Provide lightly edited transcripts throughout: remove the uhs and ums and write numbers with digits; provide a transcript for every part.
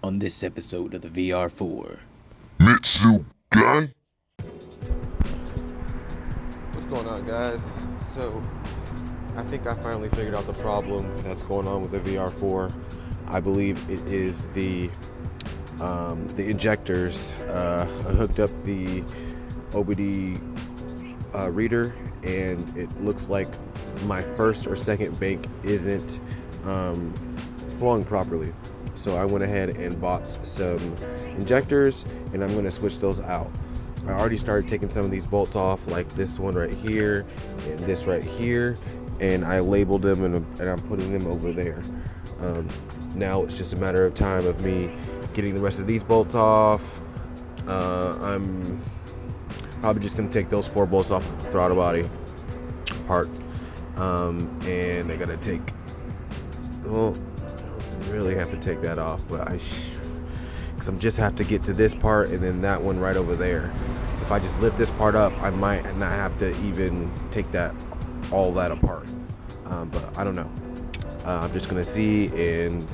on this episode of the VR4. Mitsu guy? What's going on, guys? So, I think I finally figured out the problem that's going on with the VR4. I believe it is the injectors. I hooked up the OBD reader, and it looks like my first or second bank isn't flowing properly. So I went ahead and bought some injectors, and I'm going to switch those out. I already started taking some of these bolts off, like this one right here and this right here, and I labeled them and I'm putting them over there. Now it's just a matter of time of me getting the rest of these bolts off. I'm probably just going to take those 4 bolts off of the throttle body part, and I got to take, well, I don't really have to take that off, but because I'm just have to get to this part and then that one right over there. If I just lift this part up, I might not have to even take all that apart, but I don't know. I'm just gonna see, and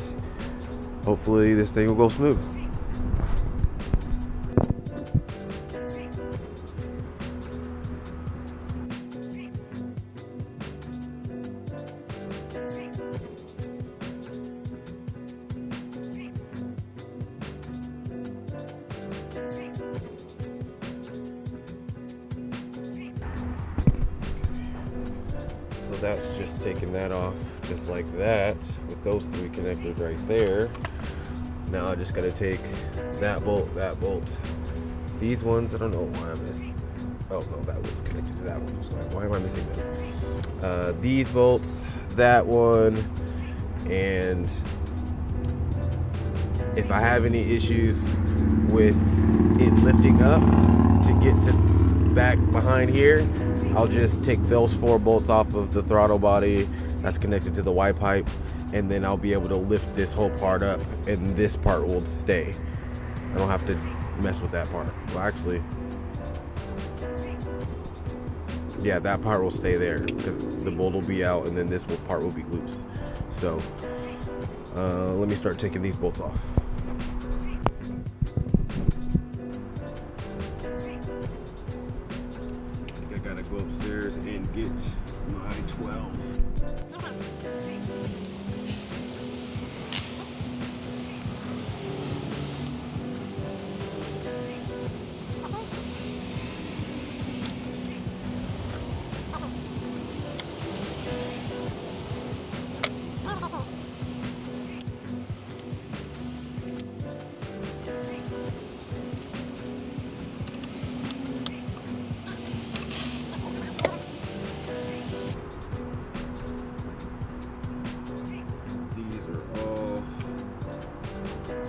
hopefully this thing will go smooth. So that's just taking that off just like that with those 3 connectors right there. Now I just gotta take that bolt, these ones. I don't know why I missed. Oh no, that was connected to that one. So like, why am I missing this? These bolts, that one, and if I have any issues with it lifting up to get to back behind here, I'll just take those 4 bolts off of the throttle body that's connected to the Y pipe, and then I'll be able to lift this whole part up, and this part will stay. I don't have to mess with that part. Well, actually, yeah, that part will stay there because the bolt will be out, and then this part will be loose. So let me start taking these bolts off. I gotta go upstairs and get my 12.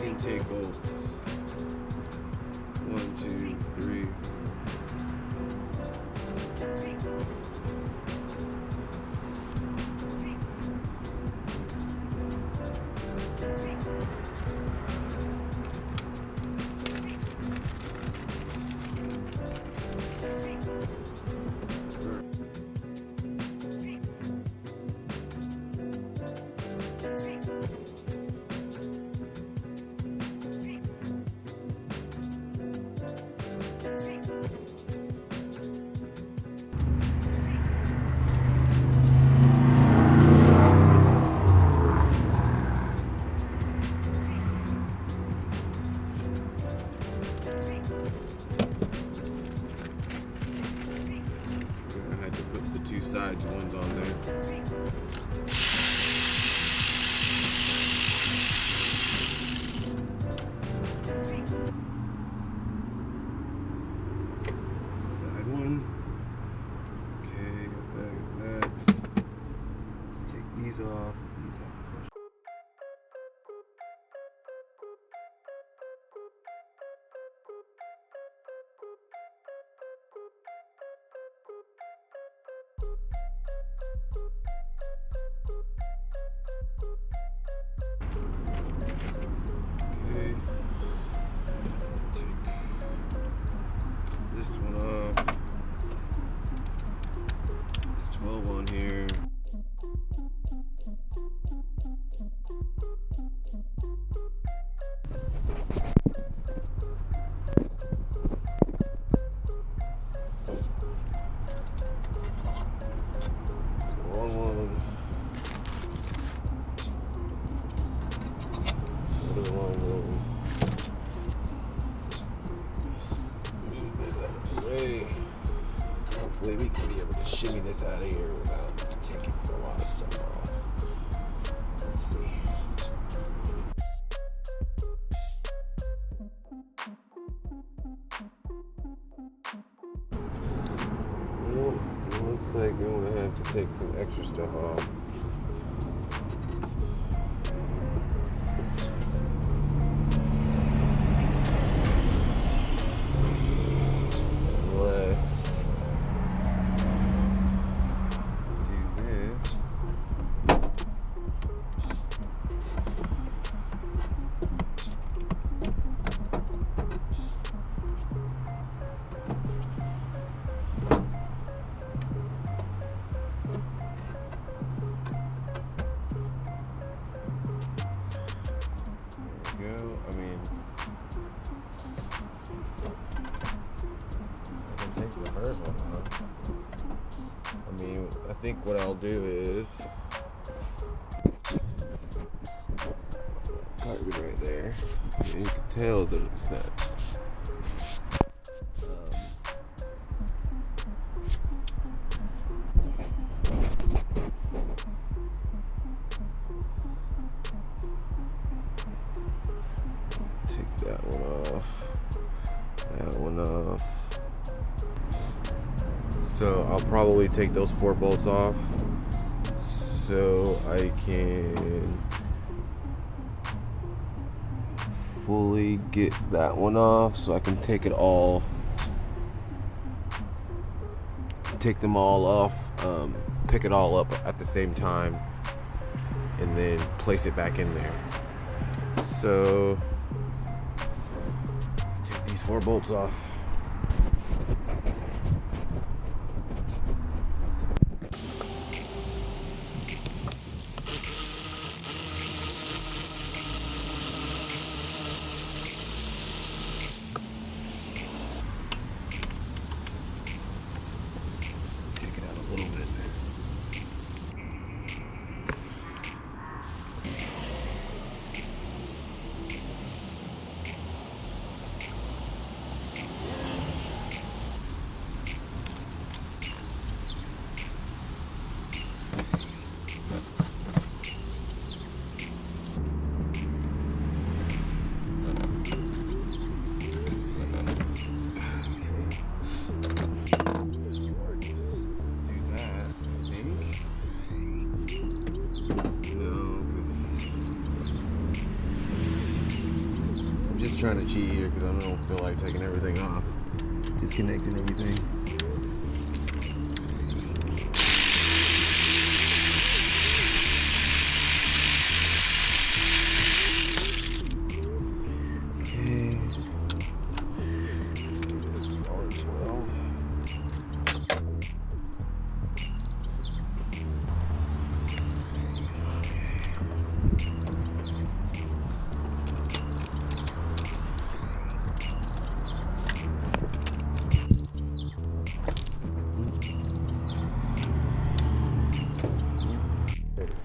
Intake bolts. 1, 2, 3. Sides ones on there. Side one. Okay, got that. Let's take these off. really long room. Move this out of the way. Hopefully we can be able to shimmy this out of here without taking a lot of stuff off. Let's see. Well, it looks like I'm gonna have to take some extra stuff off. I think what I'll do is carpet right there. You can tell that it's not. Take that one off. That one off. So I'll probably take those 4 bolts off so I can fully get that one off, so I can take them all off, pick it all up at the same time, and then place it back in there. So take these 4 bolts off. Trying to cheat here because I don't feel like taking everything off, disconnecting everything. Okay, this is R12.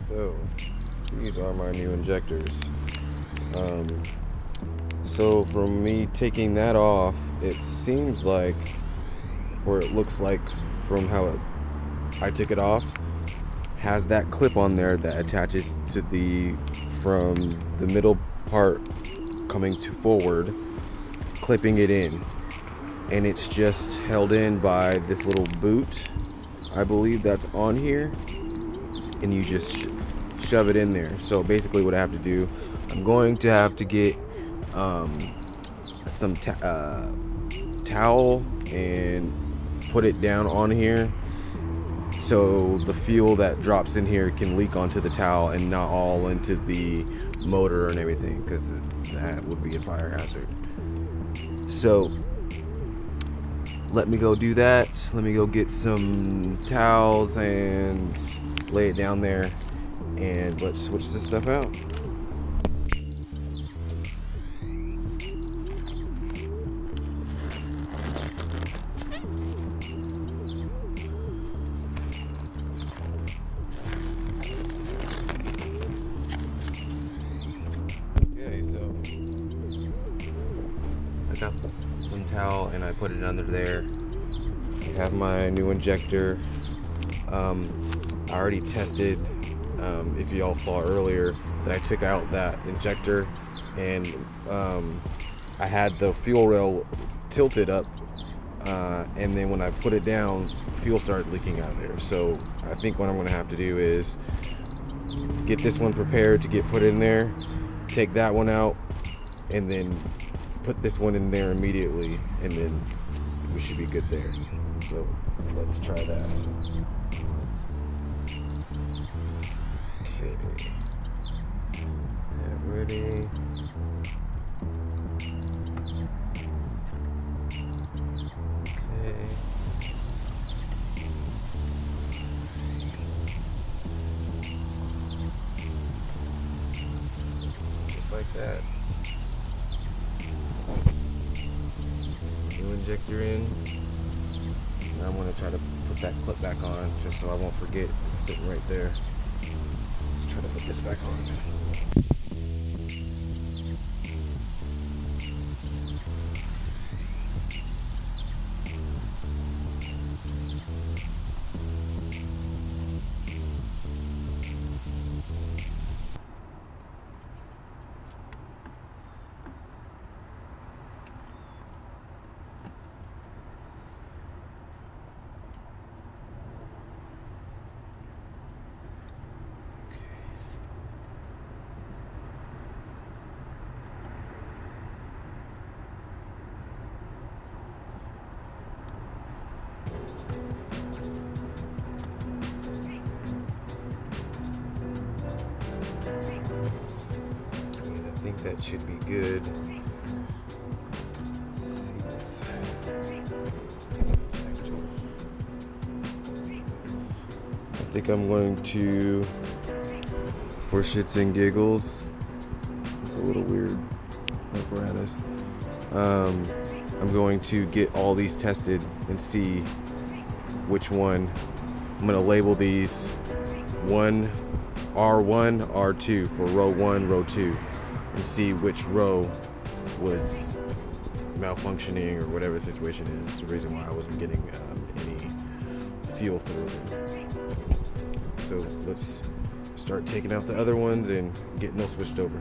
So these are my new injectors. So from me taking that off, it seems like, or it looks like from how I took it off, has that clip on there that attaches to from the middle part coming to forward, clipping it in. And it's just held in by this little boot, I believe, that's on here. And you just shove it in there. So basically what I have to do, I'm going to have to get some towel and put it down on here so the fuel that drops in here can leak onto the towel and not all into the motor and everything, because that would be a fire hazard. So let me go do that. Let me go get some towels and lay it down there, and let's switch this stuff out. Okay, so some towel, and I put it under there. I have my new injector. I already tested, if y'all saw earlier, that I took out that injector, and I had the fuel rail tilted up, and then when I put it down, fuel started leaking out of there. So I think what I'm gonna have to do is get this one prepared to get put in there, take that one out, and then put this one in there immediately, and then we should be good there. So let's try that. Okay, ready. Okay. Just like that. New injector in. And I'm gonna try to put that clip back on just so I won't forget. It's sitting right there. Let's try to put this back on. I think that should be good. Let's see this. I think I'm going to, for shits and giggles, it's a little weird apparatus. I'm going to get all these tested and see which one. I'm going to label these R1, R2 for row 1, row 2, and see which row was malfunctioning or whatever the situation is. The reason why I wasn't getting any fuel through it. So let's start taking out the other ones and getting those switched over.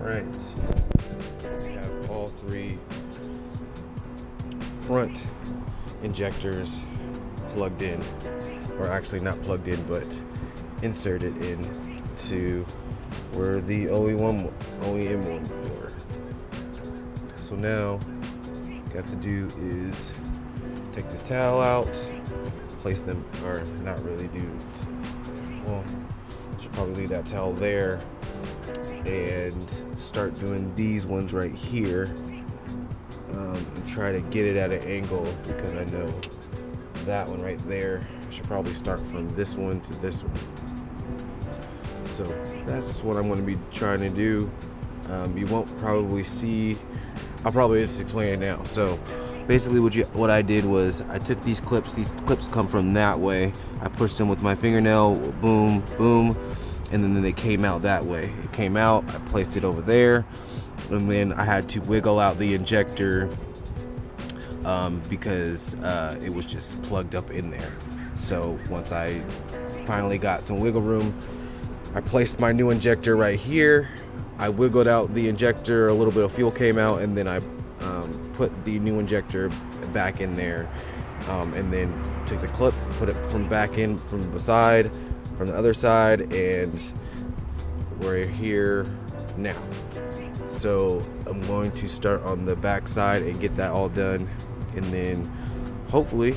Alright, we have all three front injectors plugged in, or actually not plugged in, but inserted in to where the OEM one were. So now, what got to do is take this towel out, place them, or not really do, well, should probably leave that towel there, and start doing these ones right here, and try to get it at an angle, because I know that one right there, I should probably start from this one to this one. So that's what I'm going to be trying to do. You won't probably see, I'll probably just explain it now. So basically what I did was I took these clips come from that way, I pushed them with my fingernail, boom, boom, and then they came out that way. It came out, I placed it over there, and then I had to wiggle out the injector because it was just plugged up in there. So once I finally got some wiggle room, I placed my new injector right here. I wiggled out the injector, a little bit of fuel came out, and then I put the new injector back in there, and then took the clip, put it from back in from the other side, and we're here now. So I'm going to start on the back side and get that all done, and then hopefully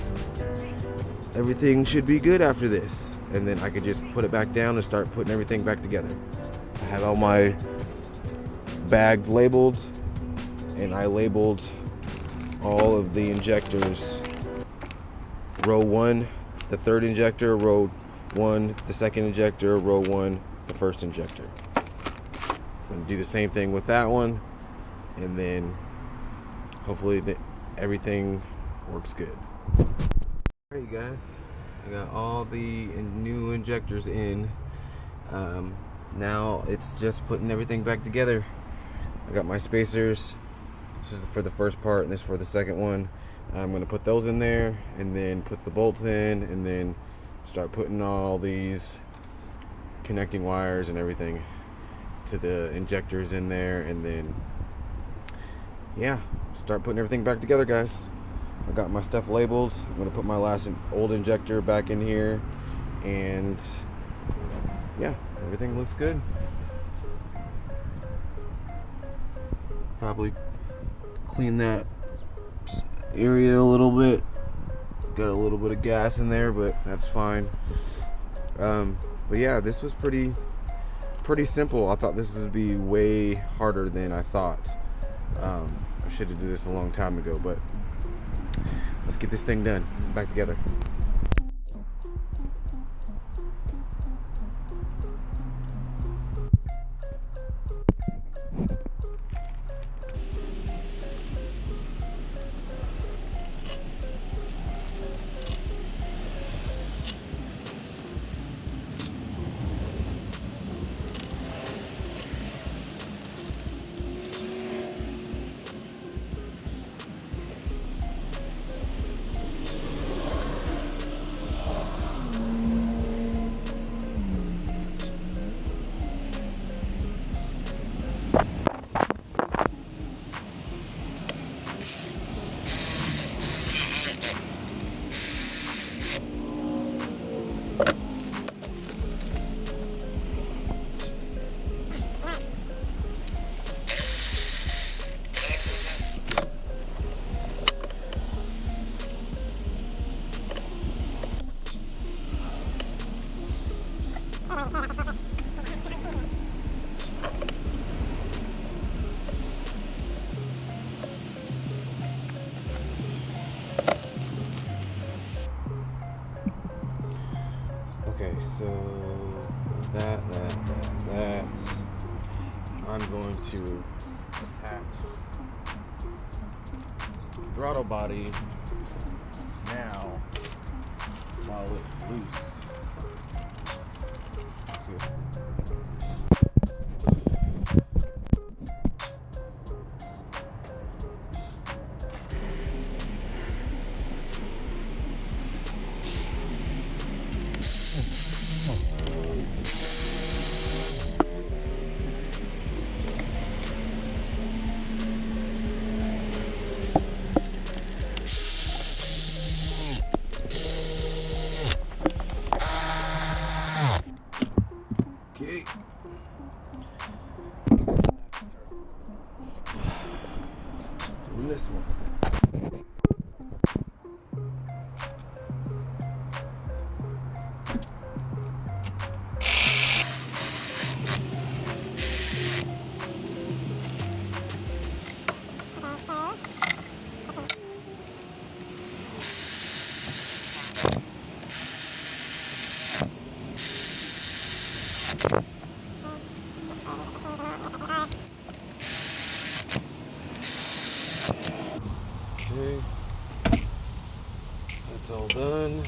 everything should be good after this, and then I can just put it back down and start putting everything back together. I have all my bags labeled, and I labeled all of the injectors. Row 1, the third injector; row 1, the second injector; row 1, the first injector. I'm going to do the same thing with that one, and then hopefully everything works good. Alright guys, I got all the new injectors in. Now it's just putting everything back together. I got my spacers. This is for the first part, and this is for the second one. I'm going to put those in there, and then put the bolts in, and then start putting all these connecting wires and everything to the injectors in there, and then yeah, start putting everything back together, guys. I got my stuff labeled. I'm going to put my last old injector back in here, and yeah, everything looks good. Probably clean that area a little bit. Got a little bit of gas in there, but that's fine. But yeah, this was pretty simple. I thought this would be way harder than I thought. I should have done this a long time ago, but let's get this thing done, back together. Okay, so that. I'm going to attach the throttle body now while it's loose. Okay. Doing this one. Okay. That's all done.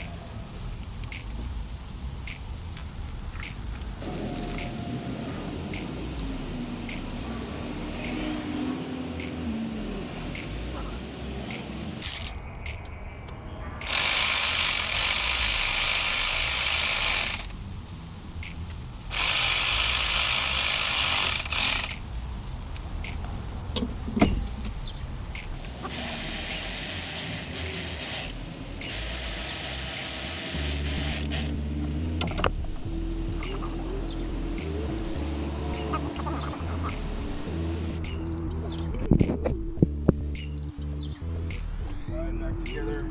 Slide back together.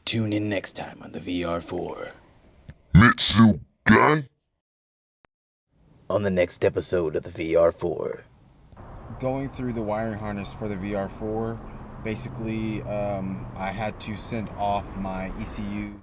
Tune in next time on the VR4. Mitsu Gang? On the next episode of the VR4. Going through the wiring harness for the VR4, basically I had to send off my ECU